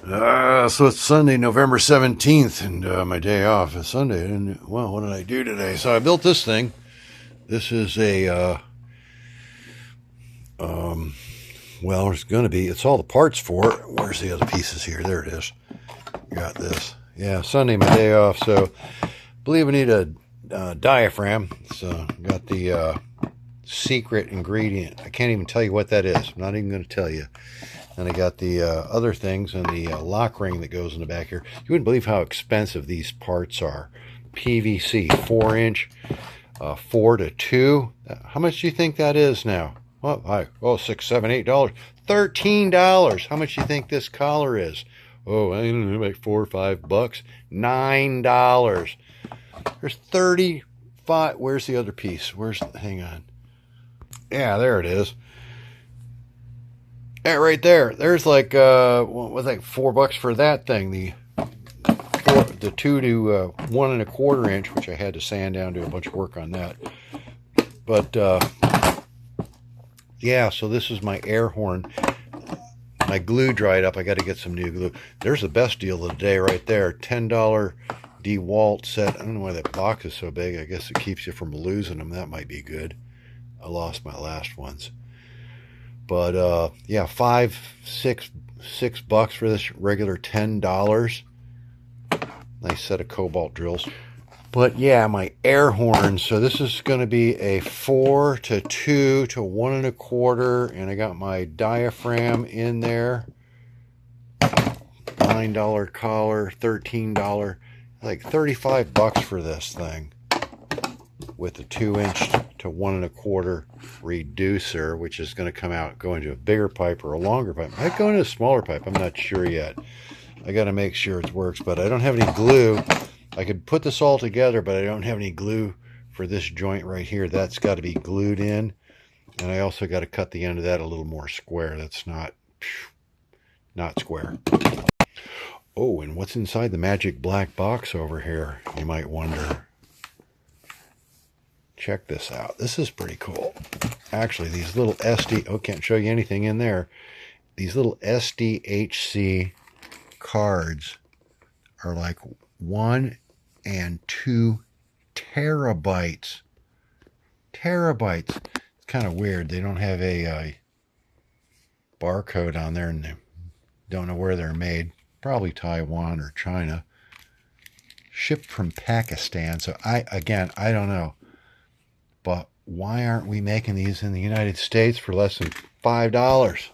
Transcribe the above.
So it's Sunday, November 17th, and my day off is Sunday. And, well, what did I do today? So I built this thing. This is a, well, it's going to be, it's all the parts for it. Where's the other pieces here? There it is. Got this. Yeah, Sunday, my day off. So I believe I need a diaphragm. So got the secret ingredient. I can't even tell you what that is. I'm not even going to tell you. And I got the other things and the lock ring that goes in the back here. You wouldn't believe how expensive these parts are. PVC, 4-inch, 4 to 2. How much do you think that is now? Well, $6, $7, $8. $13. How much do you think this collar is? Oh, I don't know, like $4 or $5. $9. There's 35. Where's the other piece? Hang on. Yeah, there it is. Yeah, right there. There's like what was like $4 for that thing. The 2 to 1 1/4 inch, which I had to sand down, do a bunch of work on that. But yeah, so this is my air horn. My glue dried up. I got to get some new glue. There's the best deal of the day right there. $10 DeWalt set. I don't know why that box is so big. I guess it keeps you from losing them. That might be good. I lost my last ones. But yeah, $6 for this regular $10. Nice set of cobalt drills. But yeah, my air horn. So this is going to be a 4 to 2 to 1 1/4, and I got my diaphragm in there. $9 collar, $13, like $35 for this thing. With the 2-inch to 1 1/4 reducer, which is going to go into a bigger pipe or a longer pipe. Might go into a smaller pipe. I'm not sure yet. I got to make sure it works, but I don't have any glue. I could put this all together, but I don't have any glue for this joint right here. That's got to be glued in, and I also got to cut the end of that a little more square. That's not square. Oh, and what's inside the magic black box over here? You might wonder. Check this out. This is pretty cool. Actually, these little can't show you anything in there. These little SDHC cards are like 1 and 2 terabytes. Terabytes. It's kind of weird. They don't have a barcode on there, and they don't know where they're made. Probably Taiwan or China. Shipped from Pakistan. So I don't know. But why aren't we making these in the United States for less than $5?